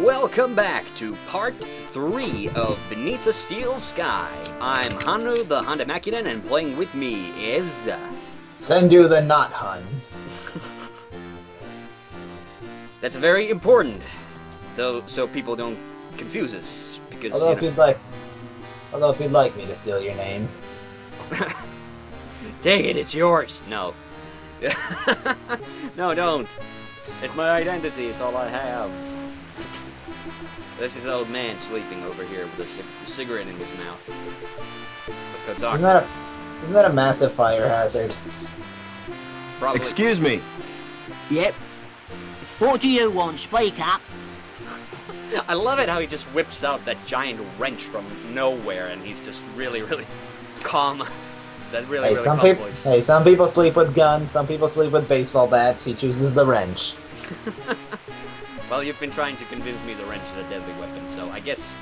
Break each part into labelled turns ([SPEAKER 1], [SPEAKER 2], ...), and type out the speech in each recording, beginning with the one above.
[SPEAKER 1] Welcome back to part 3 of Beneath the Steel Sky. I'm Hanu, the Honda Makinen, and playing with me is...
[SPEAKER 2] Sendu the Not Hun.
[SPEAKER 1] That's very important, though, so people don't confuse us, because,
[SPEAKER 2] Although if you'd like me to steal your name.
[SPEAKER 1] Take it, it's yours. No. No, don't. It's my identity, it's all I have. This is old man sleeping over here with a cigarette in his mouth. Let's go talk to him.
[SPEAKER 2] Isn't that a massive fire hazard?
[SPEAKER 1] Probably.
[SPEAKER 3] Excuse me.
[SPEAKER 4] Yep. What do you want? Speak up.
[SPEAKER 1] I love it how he just whips out that giant wrench from nowhere, and he's just really, really calm. That really, really calm voice.
[SPEAKER 2] Hey, some people sleep with guns, some people sleep with baseball bats. He chooses the wrench.
[SPEAKER 1] Well, you've been trying to convince me the wrench is a deadly weapon, so I guess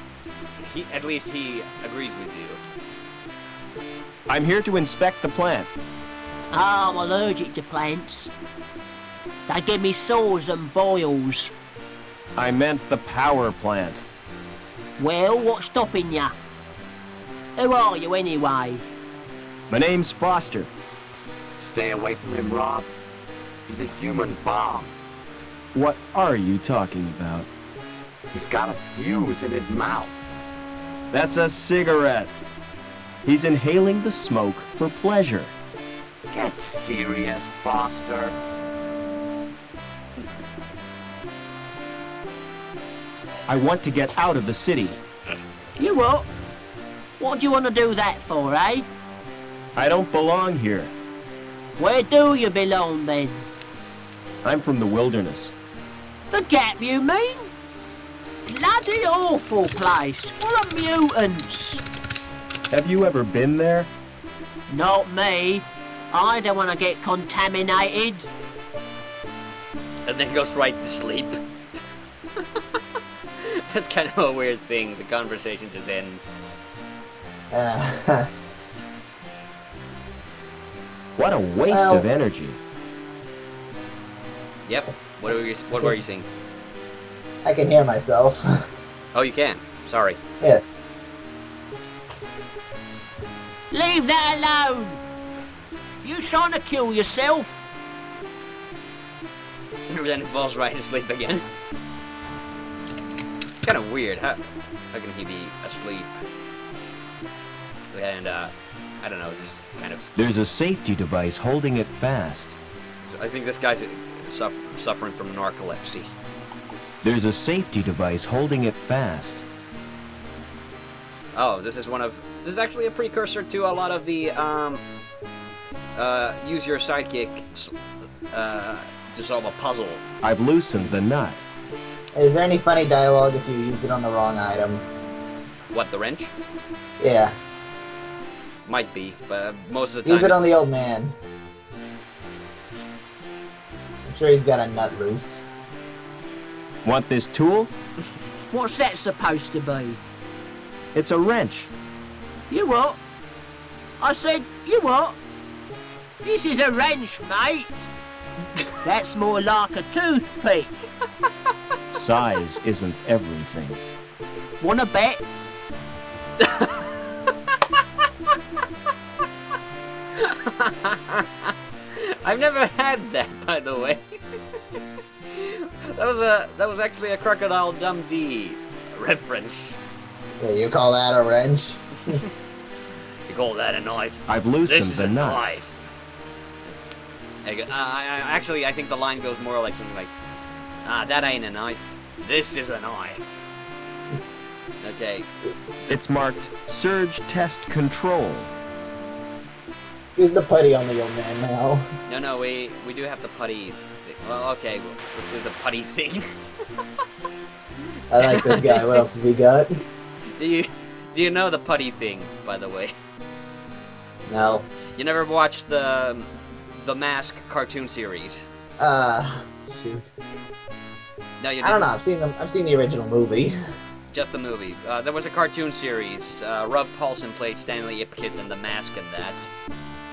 [SPEAKER 1] at least he agrees with you.
[SPEAKER 3] I'm here to inspect the plant.
[SPEAKER 4] Oh, I'm allergic to plants. They give me sores and boils.
[SPEAKER 3] I meant the power plant.
[SPEAKER 4] Well, what's stopping ya? Who are you anyway?
[SPEAKER 3] My name's Foster.
[SPEAKER 5] Stay away from him, Rob. He's a human bomb.
[SPEAKER 3] What are you talking about?
[SPEAKER 5] He's got a fuse in his mouth.
[SPEAKER 3] That's a cigarette. He's inhaling the smoke for pleasure.
[SPEAKER 5] Get serious, Foster.
[SPEAKER 3] I want to get out of the city.
[SPEAKER 4] You what? What do you want to do that for, eh?
[SPEAKER 3] I don't belong here.
[SPEAKER 4] Where do you belong, then?
[SPEAKER 3] I'm from the wilderness.
[SPEAKER 4] The Gap, you mean? Bloody awful place, full of mutants.
[SPEAKER 3] Have you ever been there?
[SPEAKER 4] Not me. I don't want to get contaminated.
[SPEAKER 1] And then goes right to sleep. That's kind of a weird thing. The conversation just ends.
[SPEAKER 3] What a waste of energy.
[SPEAKER 1] Yep. What were you saying?
[SPEAKER 2] I can hear myself.
[SPEAKER 1] Oh, you can. Sorry.
[SPEAKER 2] Yeah.
[SPEAKER 4] Leave that alone. You trying to kill yourself?
[SPEAKER 1] Then he falls right asleep again. It's kind of weird. How can he be asleep? And I don't know. This kind of.
[SPEAKER 3] There's a safety device holding it fast.
[SPEAKER 1] I think this guy's suffering from narcolepsy.
[SPEAKER 3] There's a safety device holding it fast.
[SPEAKER 1] Oh, this is actually a precursor to a lot of the use your sidekick to solve a puzzle.
[SPEAKER 3] I've loosened the nut.
[SPEAKER 2] Is there any funny dialogue if you use it on the wrong item?
[SPEAKER 1] What, the wrench?
[SPEAKER 2] Yeah.
[SPEAKER 1] Might be, but most of the time...
[SPEAKER 2] Use it on the old man. I'm sure he's got a nut loose.
[SPEAKER 3] Want this tool?
[SPEAKER 4] What's that supposed to be?
[SPEAKER 3] It's a wrench.
[SPEAKER 4] You what? I said, you what? This is a wrench, mate. That's more like a toothpick.
[SPEAKER 3] Size isn't everything.
[SPEAKER 4] Wanna bet?
[SPEAKER 1] I've never had that, by the way. That was actually a Crocodile Dundee reference.
[SPEAKER 2] Yeah, you call that a wrench?
[SPEAKER 1] You call that a knife?
[SPEAKER 3] I've loosened
[SPEAKER 1] This is
[SPEAKER 3] the
[SPEAKER 1] a
[SPEAKER 3] nut.
[SPEAKER 1] knife. Actually, I think the line goes more like something like, that ain't a knife. This is a knife. Okay.
[SPEAKER 3] It's marked Surge Test Control.
[SPEAKER 2] Use the putty on the old man now.
[SPEAKER 1] No, we do have the putty thing. Well, okay, let's do the putty thing.
[SPEAKER 2] I like this guy. What else has he got?
[SPEAKER 1] Do you know the putty thing, by the way?
[SPEAKER 2] No.
[SPEAKER 1] You never watched the Mask cartoon series?
[SPEAKER 2] Shoot.
[SPEAKER 1] No, you didn't.
[SPEAKER 2] I don't know. I've seen the original movie.
[SPEAKER 1] Just the movie. There was a cartoon series. Rob Paulson played Stanley Ipkiss in The Mask and that.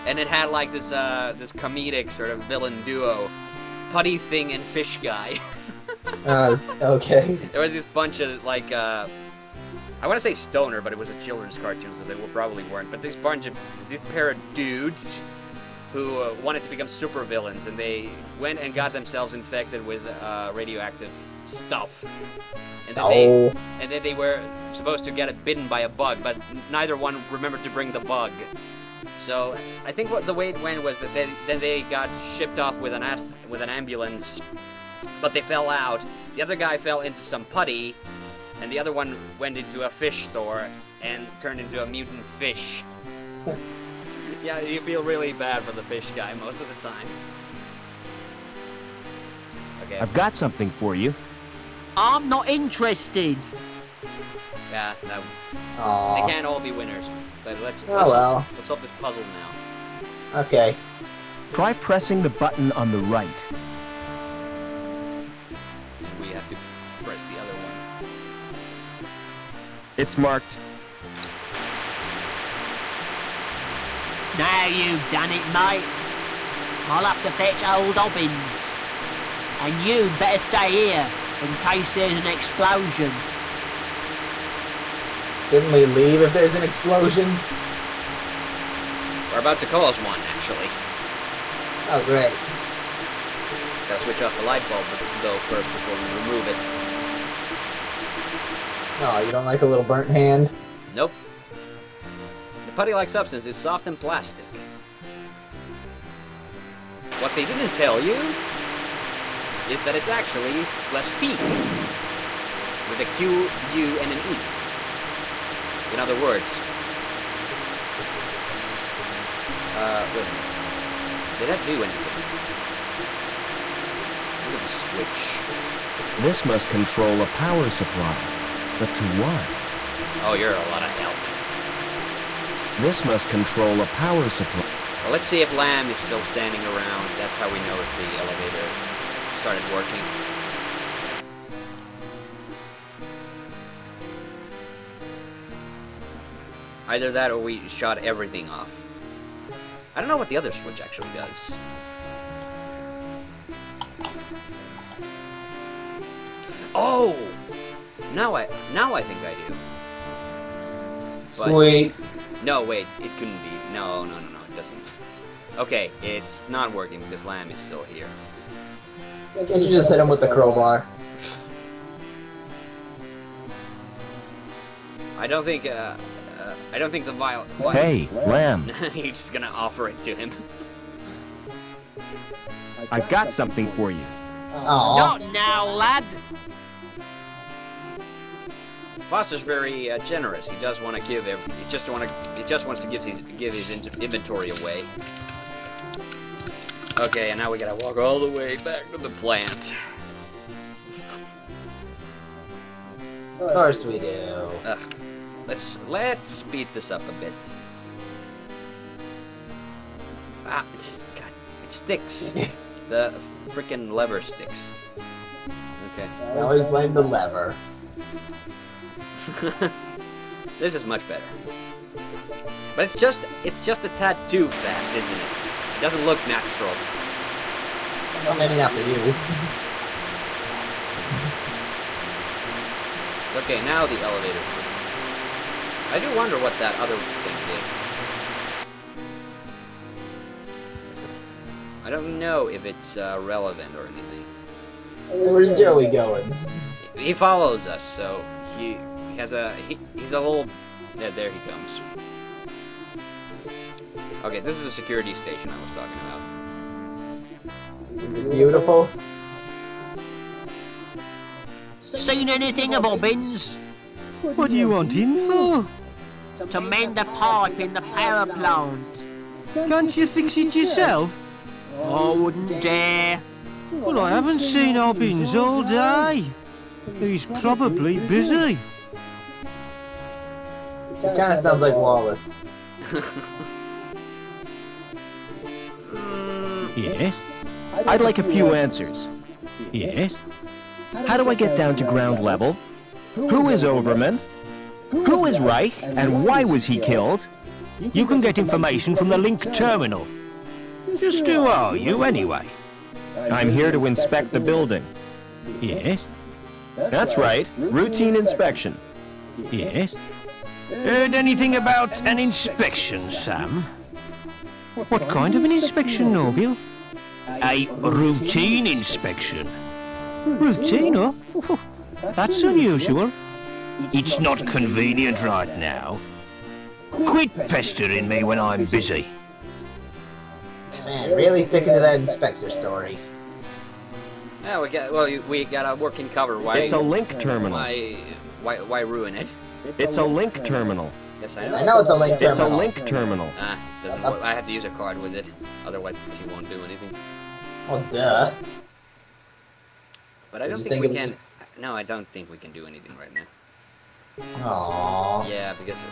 [SPEAKER 1] And it had like this comedic sort of villain duo, Putty Thing and Fish Guy.
[SPEAKER 2] Okay.
[SPEAKER 1] There was this bunch of, like, I want to say stoner, but it was a children's cartoon, so they probably weren't. But this pair of dudes who wanted to become supervillains, and they went and got themselves infected with radioactive stuff. And then they were supposed to get bitten by a bug, but neither one remembered to bring the bug. So I think the way it went was that then they got shipped off with an ambulance, but they fell out. The other guy fell into some putty, and the other one went into a fish store and turned into a mutant fish. Yeah, you feel really bad for the fish guy most of the time. Okay.
[SPEAKER 3] I've got something for you.
[SPEAKER 4] I'm not interested.
[SPEAKER 1] Yeah, no.
[SPEAKER 2] Aww.
[SPEAKER 1] They can't all be winners. But let's solve this puzzle now.
[SPEAKER 2] Okay.
[SPEAKER 3] Try pressing the button on the right.
[SPEAKER 1] And we have to press the other one.
[SPEAKER 3] It's marked.
[SPEAKER 4] Now you've done it, mate. I'll have to fetch old Hobbins. And you better stay here in case there's an explosion.
[SPEAKER 2] Shouldn't we leave if there's an explosion?
[SPEAKER 1] We're about to cause one, actually.
[SPEAKER 2] Oh, great.
[SPEAKER 1] Gotta switch off the light bulb though first before we remove it.
[SPEAKER 2] Oh, you don't like a little burnt hand?
[SPEAKER 1] Nope. The putty-like substance is soft and plastic. What they didn't tell you is that it's actually plastique with a Q, U, and an E. In other words, wait a minute. Did that do anything? Look at the switch.
[SPEAKER 3] This must control a power supply. But to what?
[SPEAKER 1] Oh, you're a lot of help.
[SPEAKER 3] This must control a power supply.
[SPEAKER 1] Well, let's see if Lamb is still standing around. That's how we know if the elevator started working. Either that or we shot everything off. I don't know what the other switch actually does. Oh! Now I think I do.
[SPEAKER 2] Sweet.
[SPEAKER 1] No, wait, it couldn't be. No, it doesn't. Okay, it's not working because Lamb is still here.
[SPEAKER 2] Can't you just hit him with the crowbar?
[SPEAKER 1] I don't think the vial. What?
[SPEAKER 3] Hey, Lamb.
[SPEAKER 1] You're just gonna offer it to him.
[SPEAKER 3] I've got something for you.
[SPEAKER 2] Aww.
[SPEAKER 4] Not now, lad.
[SPEAKER 1] Foster's very generous. He does want to give. He just wants to give his inventory away. Okay, and now we gotta walk all the way back to the plant.
[SPEAKER 2] Of course we do.
[SPEAKER 1] Let's speed this up a bit. Ah, it sticks. The freaking lever sticks. Okay.
[SPEAKER 2] Now we blame the lever.
[SPEAKER 1] This is much better. But it's just a tad too fast, isn't it? It doesn't look natural.
[SPEAKER 2] Well, maybe not for you.
[SPEAKER 1] Okay, now the elevator. I do wonder what that other thing did. I don't know if it's relevant or anything.
[SPEAKER 2] Where's Joey going?
[SPEAKER 1] He follows us, so he's a little. Yeah, there he comes. Okay, this is the security station I was talking about.
[SPEAKER 2] Is it beautiful?
[SPEAKER 4] Seen anything of Hobbins?
[SPEAKER 3] What do you want him for?
[SPEAKER 4] To mend a pipe in the power plant.
[SPEAKER 3] Can't you fix it yourself?
[SPEAKER 4] I wouldn't dare.
[SPEAKER 3] Well, I haven't seen Hobbins all day. He's probably busy.
[SPEAKER 2] It kind of sounds like Wallace.
[SPEAKER 3] Yes? I'd like a few answers. Yes? How do I get down to ground level? Who is Overman? Who is Reich, and why was he killed? You can get information from the link terminal. Just who are you, anyway? I'm here to inspect the building. Yes. That's right. Routine inspection. Yes.
[SPEAKER 4] Heard anything about an inspection, Sam?
[SPEAKER 3] What kind of an inspection, Nobile?
[SPEAKER 4] A routine inspection.
[SPEAKER 3] Routine, huh? That's unusual.
[SPEAKER 4] It's not convenient right now. Quit pestering me when I'm busy.
[SPEAKER 2] Man, really sticking to that inspector story.
[SPEAKER 1] Yeah, we got a working cover. Why?
[SPEAKER 3] It's a link terminal.
[SPEAKER 1] Why ruin it?
[SPEAKER 3] It's a link terminal.
[SPEAKER 1] Yes, I know.
[SPEAKER 2] I know it's a link
[SPEAKER 3] It's a
[SPEAKER 2] terminal.
[SPEAKER 3] link terminal.
[SPEAKER 1] I have to use a card with it, otherwise he won't do anything.
[SPEAKER 2] Well, duh.
[SPEAKER 1] But I don't
[SPEAKER 2] Did you
[SPEAKER 1] think
[SPEAKER 2] think
[SPEAKER 1] we
[SPEAKER 2] it
[SPEAKER 1] can.
[SPEAKER 2] was
[SPEAKER 1] No, I don't think we can do anything right now.
[SPEAKER 2] Aww.
[SPEAKER 1] Yeah, because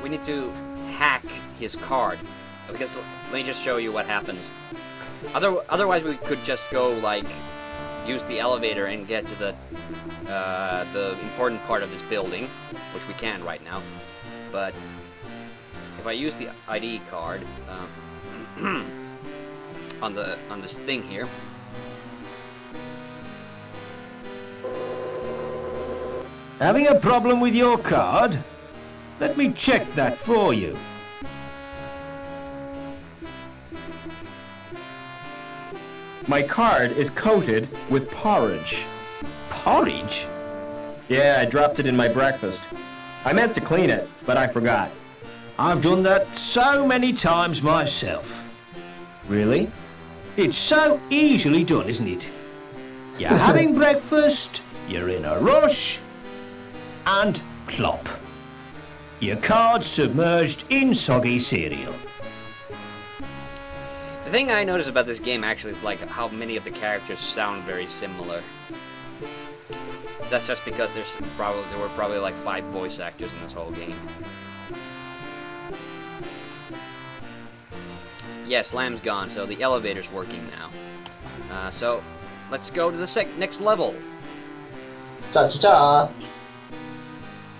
[SPEAKER 1] we need to hack his card. Because let me just show you what happens. Otherwise, we could just go like use the elevator and get to the important part of this building, which we can right now. But if I use the ID card on this thing here.
[SPEAKER 4] Having a problem with your card? Let me check that for you.
[SPEAKER 3] My card is coated with porridge.
[SPEAKER 4] Porridge?
[SPEAKER 3] Yeah, I dropped it in my breakfast. I meant to clean it, but I forgot.
[SPEAKER 4] I've done that so many times myself.
[SPEAKER 3] Really?
[SPEAKER 4] It's so easily done, isn't it? You're having breakfast, you're in a rush, and plop. Your card's submerged in soggy cereal.
[SPEAKER 1] The thing I noticed about this game actually is like how many of the characters sound very similar. That's just because there were probably like 5 voice actors in this whole game. Yes, Lamb's gone, so the elevator's working now. So let's go to the next level.
[SPEAKER 2] Cha-cha-cha.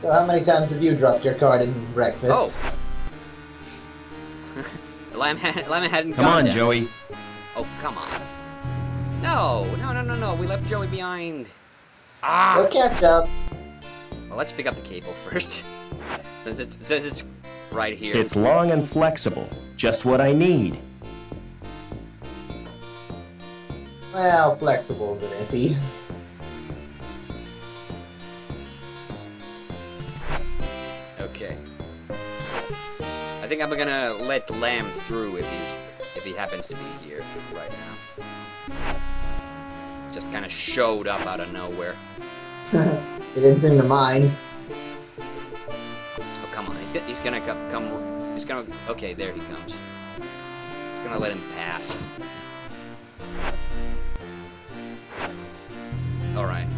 [SPEAKER 2] So how many times have you dropped your card in breakfast?
[SPEAKER 1] Oh. Lamb hadn't
[SPEAKER 3] Come
[SPEAKER 1] gone
[SPEAKER 3] on,
[SPEAKER 1] yet.
[SPEAKER 3] Joey.
[SPEAKER 1] Oh, come on. No. We left Joey behind.
[SPEAKER 2] We'll catch up.
[SPEAKER 1] Well, let's pick up the cable first. since it's right here.
[SPEAKER 3] It's long and flexible. Just what I need.
[SPEAKER 2] Well, flexible's an iffy.
[SPEAKER 1] Okay. I think I'm gonna let Lamb through if he happens to be here right now. Just kind of showed up out of nowhere.
[SPEAKER 2] He didn't seem to mind.
[SPEAKER 1] Oh, come on. He's gonna come. He's gonna. Okay, there he comes. He's gonna let him pass. Alright.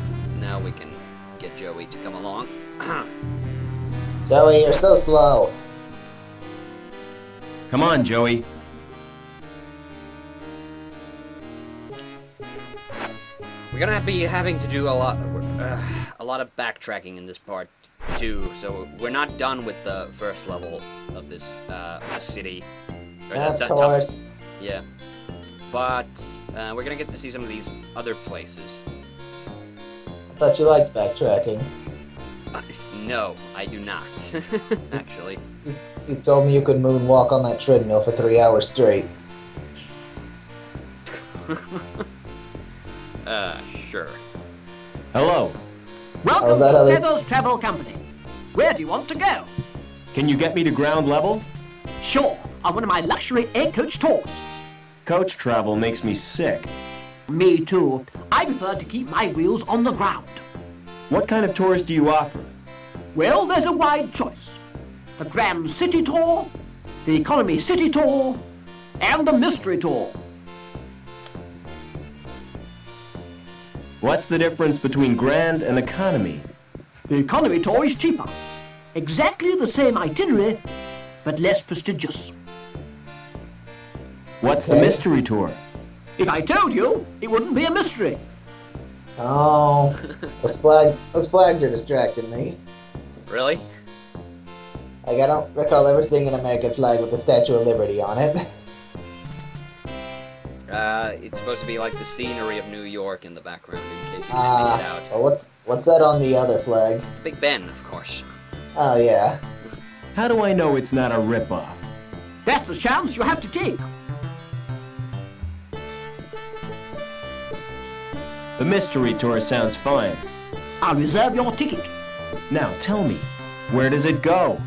[SPEAKER 1] Now we can get Joey to come along.
[SPEAKER 2] Joey, you're so slow.
[SPEAKER 3] Come on, Joey.
[SPEAKER 1] We're gonna be having to do a lot of backtracking in this part too. So we're not done with the first level of this city. Or
[SPEAKER 2] Of course.
[SPEAKER 1] Yeah, but we're gonna get to see some of these other places.
[SPEAKER 2] I thought you liked backtracking.
[SPEAKER 1] No, I do not. Actually.
[SPEAKER 2] You told me you could moonwalk on that treadmill for 3 hours straight.
[SPEAKER 1] Sure.
[SPEAKER 3] Hello.
[SPEAKER 4] Welcome
[SPEAKER 2] How's that,
[SPEAKER 4] to
[SPEAKER 2] Elise?
[SPEAKER 4] Feathers Travel Company. Where do you want to go?
[SPEAKER 3] Can you get me to ground level?
[SPEAKER 4] Sure, on one of my luxury air coach tours.
[SPEAKER 3] Coach travel makes me sick.
[SPEAKER 4] Me too. I prefer to keep my wheels on the ground.
[SPEAKER 3] What kind of tours do you offer?
[SPEAKER 4] Well, there's a wide choice. The Grand City Tour, the Economy City Tour, and the Mystery Tour.
[SPEAKER 3] What's the difference between grand and economy?
[SPEAKER 4] The Economy Tour is cheaper. Exactly the same itinerary, but less prestigious.
[SPEAKER 3] What's the
[SPEAKER 2] Okay.
[SPEAKER 3] mystery tour?
[SPEAKER 4] If I told you, it wouldn't be a mystery.
[SPEAKER 2] Oh, those flags are distracting me.
[SPEAKER 1] Really?
[SPEAKER 2] Like, I don't recall ever seeing an American flag with the Statue of Liberty on it.
[SPEAKER 1] It's supposed to be like the scenery of New York in the background, in case you didn't make it out.
[SPEAKER 2] Well, what's that on the other flag?
[SPEAKER 1] Big Ben, of course.
[SPEAKER 2] Oh, yeah.
[SPEAKER 3] How do I know it's not a ripoff?
[SPEAKER 4] That's the chance you have to take.
[SPEAKER 3] The mystery tour sounds fine.
[SPEAKER 4] I'll reserve your ticket.
[SPEAKER 3] Now tell me, where does it go?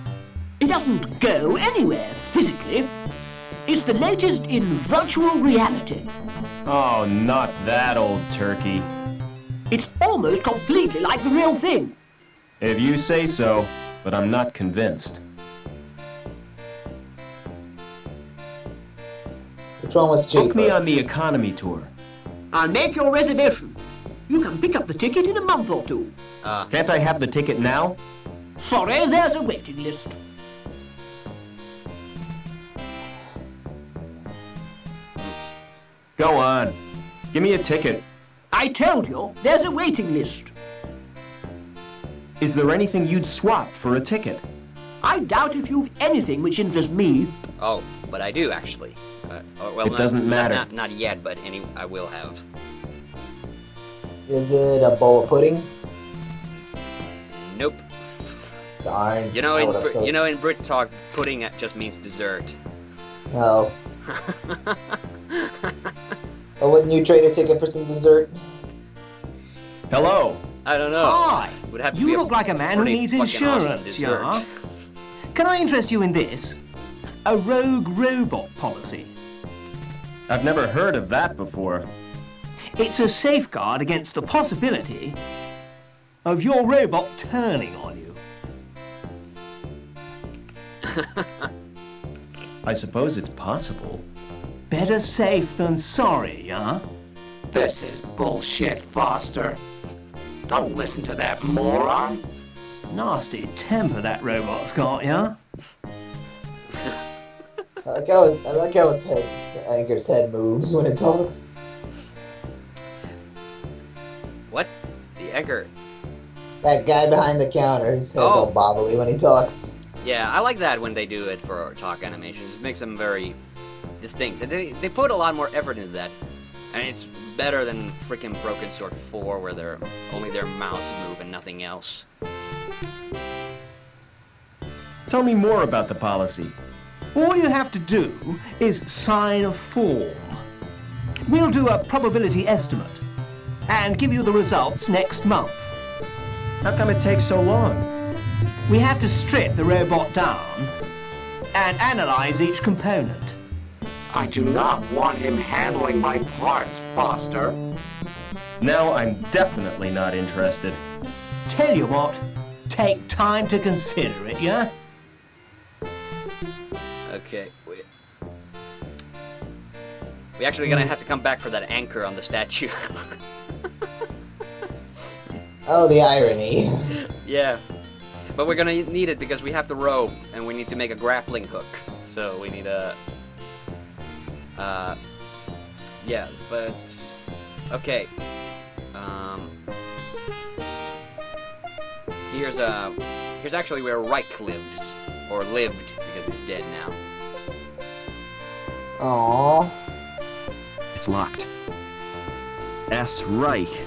[SPEAKER 4] It doesn't go anywhere physically. It's the latest in virtual reality.
[SPEAKER 3] Oh, not that old turkey.
[SPEAKER 4] It's almost completely like the real thing.
[SPEAKER 3] If you say so, but I'm not convinced.
[SPEAKER 2] Which one was cheaper?
[SPEAKER 3] Book me on the economy tour.
[SPEAKER 4] I'll make your reservation. You can pick up the ticket in a month or two.
[SPEAKER 3] Can't I have the ticket now?
[SPEAKER 4] Sorry, there's a waiting list.
[SPEAKER 3] Go on. Give me a ticket.
[SPEAKER 4] I told you, there's a waiting list.
[SPEAKER 3] Is there anything you'd swap for a ticket?
[SPEAKER 4] I doubt if you've anything which interests me.
[SPEAKER 1] Oh, but I do, actually. Well,
[SPEAKER 3] It doesn't matter.
[SPEAKER 1] Not yet, but I will have.
[SPEAKER 2] Is it a bowl of pudding?
[SPEAKER 1] Nope.
[SPEAKER 2] Darn.
[SPEAKER 1] You know,
[SPEAKER 2] I would've said-
[SPEAKER 1] in Brit talk, pudding just means dessert.
[SPEAKER 2] No. But wouldn't you trade a ticket for some dessert?
[SPEAKER 3] Hello.
[SPEAKER 1] I don't know.
[SPEAKER 4] Hi.
[SPEAKER 1] Would have to be
[SPEAKER 4] You look like a man who
[SPEAKER 1] pretty
[SPEAKER 4] needs
[SPEAKER 1] fucking awesome
[SPEAKER 4] insurance,
[SPEAKER 1] dessert.
[SPEAKER 4] yeah? Can I interest you in this? A rogue robot policy.
[SPEAKER 3] I've never heard of that before.
[SPEAKER 4] It's a safeguard against the possibility of your robot turning on you.
[SPEAKER 3] I suppose it's possible.
[SPEAKER 4] Better safe than sorry, yeah?
[SPEAKER 5] This is bullshit, Foster. Don't listen to that moron.
[SPEAKER 4] Nasty temper that robot's got, yeah?
[SPEAKER 2] I like how its head, Anchor's head moves when it talks.
[SPEAKER 1] What? The Anchor.
[SPEAKER 2] That guy behind the counter, his head's all bobbly when he talks.
[SPEAKER 1] Yeah, I like that when they do it for talk animations. It makes them very distinct. They put a lot more effort into that. And it's better than freaking Broken Sword 4 where only their mouths move and nothing else.
[SPEAKER 3] Tell me more about the policy.
[SPEAKER 4] All you have to do is sign a form. We'll do a probability estimate and give you the results next month.
[SPEAKER 3] How come it takes so long?
[SPEAKER 4] We have to strip the robot down and analyze each component.
[SPEAKER 5] I do not want him handling my parts, Foster.
[SPEAKER 3] Now I'm definitely not interested.
[SPEAKER 4] Tell you what, take time to consider it, yeah?
[SPEAKER 1] Okay, we actually gonna have to come back for that anchor on the statue.
[SPEAKER 2] Oh, the irony.
[SPEAKER 1] Yeah. But we're gonna need it because we have the rope and we need to make a grappling hook. So we need a... yeah, but... Okay. Here's actually where Reich lives. Or lived, because he's dead now.
[SPEAKER 2] Aww.
[SPEAKER 3] It's locked. S. Reich.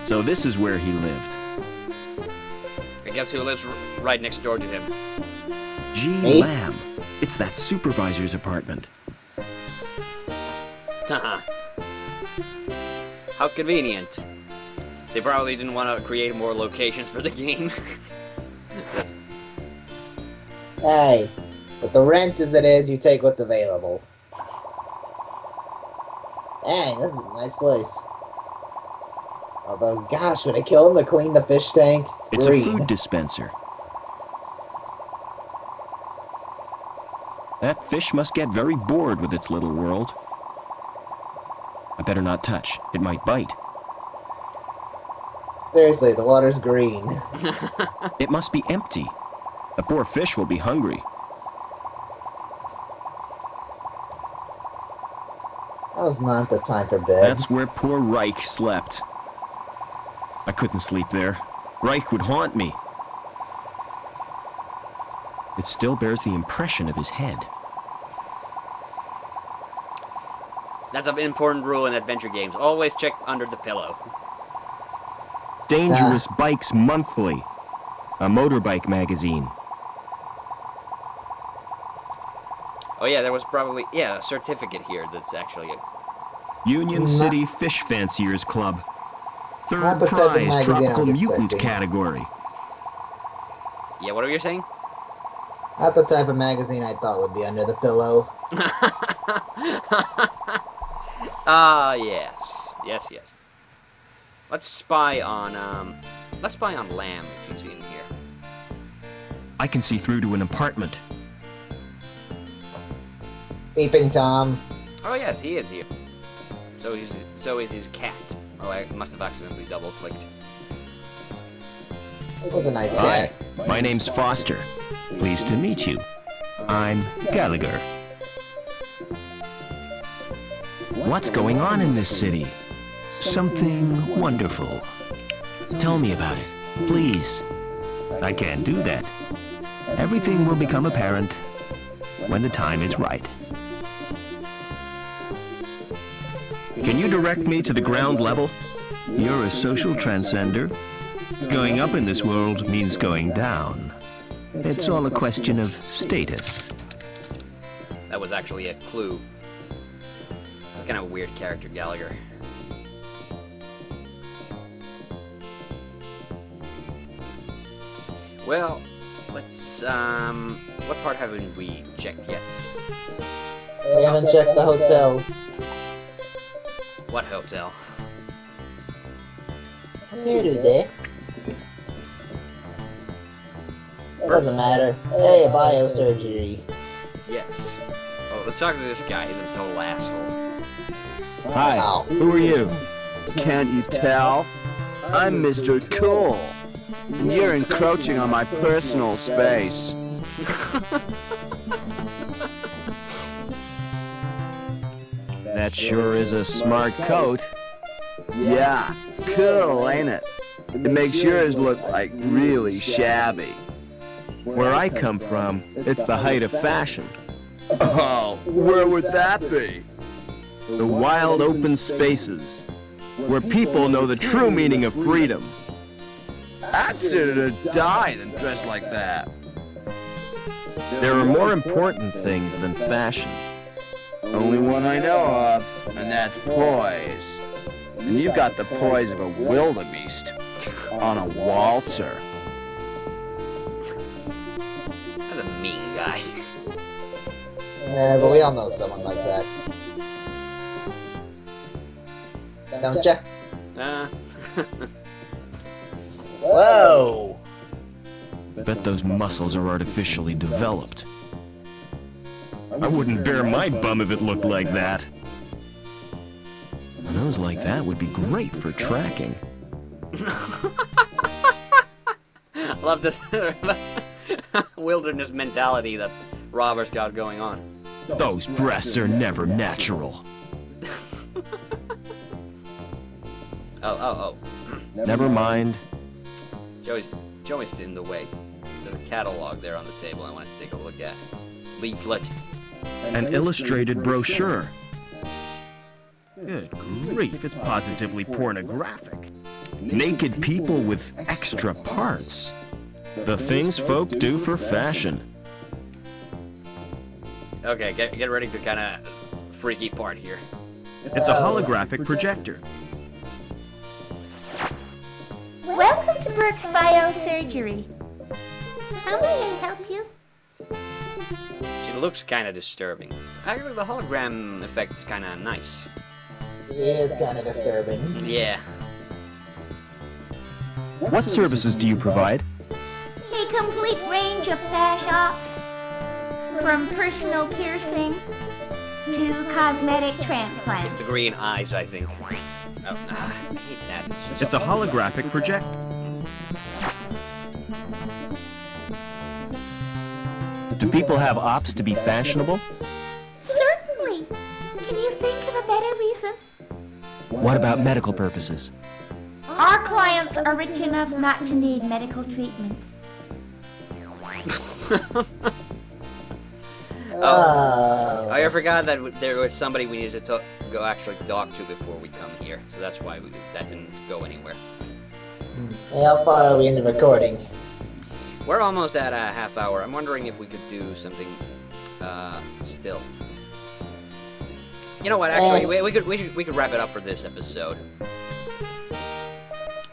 [SPEAKER 3] So this is where he lived.
[SPEAKER 1] I guess who lives right next door to him?
[SPEAKER 3] G.
[SPEAKER 2] Me?
[SPEAKER 3] Lamb. It's that supervisor's apartment.
[SPEAKER 1] Haha. How convenient. They probably didn't want to create more locations for the game. That's...
[SPEAKER 2] Hey, with the rent as it is, you take what's available. Dang, this is a nice place. Although, gosh, would I kill him to clean the fish tank?
[SPEAKER 3] It's
[SPEAKER 2] green.
[SPEAKER 3] a food dispenser. That fish must get very bored with its little world. I better not touch. It might bite.
[SPEAKER 2] Seriously, the water's green.
[SPEAKER 3] It must be empty. The poor fish will be hungry.
[SPEAKER 2] That was not the time for bed.
[SPEAKER 3] That's where poor Reich slept. I couldn't sleep there. Reich would haunt me. It still bears the impression of his head.
[SPEAKER 1] That's an important rule in adventure games. Always check under the pillow.
[SPEAKER 3] Dangerous Bikes Monthly, a motorbike magazine.
[SPEAKER 1] Oh yeah, there was probably a certificate here that's actually a...
[SPEAKER 3] Union City Fish Fanciers Club. Third
[SPEAKER 2] Not the type of
[SPEAKER 3] prize
[SPEAKER 2] magazine I
[SPEAKER 3] Tropical
[SPEAKER 2] was
[SPEAKER 3] Mutant
[SPEAKER 2] expecting.
[SPEAKER 3] category.
[SPEAKER 1] Yeah, what were you saying?
[SPEAKER 2] Not the type of magazine I thought would be under the pillow.
[SPEAKER 1] Ah, yes. Yes, yes. Let's spy on Lamb, if he's in here.
[SPEAKER 3] I can see through to an apartment.
[SPEAKER 2] Peeping Tom.
[SPEAKER 1] Oh yes, he is here. So is his cat. Oh, I must have accidentally double-clicked.
[SPEAKER 2] This is a nice
[SPEAKER 3] Hi,
[SPEAKER 2] cat.
[SPEAKER 3] my name's Foster. Pleased to meet you. I'm Gallagher. What's going on in this city? Something wonderful. Tell me about it, please. I can't do that. Everything will become apparent when the time is right. Can you direct me to the ground level? You're a social transcender. Going up in this world means going down. It's all a question of status.
[SPEAKER 1] That was actually a clue. That's kind of a weird character, Gallagher. Well, let's, what part haven't we checked yet?
[SPEAKER 2] We haven't checked the hotel.
[SPEAKER 1] What hotel?
[SPEAKER 2] It doesn't matter. Hey, biosurgery.
[SPEAKER 1] Yes. Oh, let's talk to this guy. He's a total asshole.
[SPEAKER 6] Hi,
[SPEAKER 2] Ow.
[SPEAKER 6] who are you? Can't you tell? I'm Mr. Cool. And you're encroaching on my personal space.
[SPEAKER 3] That sure is a smart coat.
[SPEAKER 6] Yeah, cool, ain't it? It makes yours look like really shabby.
[SPEAKER 3] Where I come from, it's the height of fashion.
[SPEAKER 6] Oh, where would that be?
[SPEAKER 3] The wild open spaces, where people know the true meaning of freedom.
[SPEAKER 6] I'd sooner die than dress like that.
[SPEAKER 3] There are more important things than fashion.
[SPEAKER 6] Only one I know of, and that's poise. And you've got the poise of a wildebeest on a waltzer.
[SPEAKER 1] That's a mean guy.
[SPEAKER 2] Yeah, but we all know someone like that. Don't ya? Whoa!
[SPEAKER 3] Bet those muscles are artificially developed. I wouldn't bare my bum if it looked like that. A nose like that would be great for tracking.
[SPEAKER 1] Love this wilderness mentality that Robert's got going on.
[SPEAKER 3] Those breasts are never natural.
[SPEAKER 1] Oh.
[SPEAKER 3] Never mind.
[SPEAKER 1] Joey's in the way. There's a catalog there on the table I wanted to take a look at. Leaflet.
[SPEAKER 3] An illustrated brochure. Good grief, it's positively pornographic. Naked people with extra parts. The things folk do for fashion.
[SPEAKER 1] Okay, get ready to kind of freaky part here.
[SPEAKER 3] It's a holographic projector.
[SPEAKER 7] Welcome to Burke's Biosurgery. How may I help you?
[SPEAKER 1] She looks kind of disturbing. Actually, the hologram effect is kind of nice.
[SPEAKER 2] It is kind of disturbing.
[SPEAKER 1] Yeah.
[SPEAKER 3] What services do you provide?
[SPEAKER 7] A complete range of fash ops, from personal piercing to cosmetic
[SPEAKER 1] It's
[SPEAKER 7] transplants.
[SPEAKER 1] the green eyes, I think. Oh, I hate that.
[SPEAKER 3] It's a holographic projector. Do people have ops to be fashionable?
[SPEAKER 7] Certainly. Can you think of a better reason?
[SPEAKER 3] What about medical purposes?
[SPEAKER 7] Our clients are rich enough not to need medical treatment.
[SPEAKER 1] I forgot that there was somebody we needed to go actually talk to before we come here, so that's why that didn't go anywhere.
[SPEAKER 2] How far are we in the recording?
[SPEAKER 1] We're almost at a half hour. I'm wondering if we could do something still. You know what? Actually, we could wrap it up for this episode.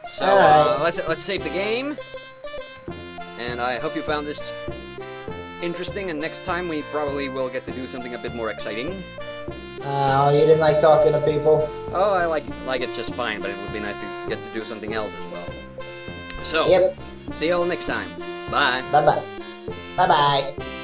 [SPEAKER 1] So let's save the game. And I hope you found this interesting. And next time we probably will get to do something a bit more exciting.
[SPEAKER 2] Oh, you didn't like talking to people?
[SPEAKER 1] Oh, I like it just fine, but it would be nice to get to do something else as well. So,
[SPEAKER 2] Yep.
[SPEAKER 1] see you all next time. Bye.
[SPEAKER 2] Bye-bye. Bye-bye.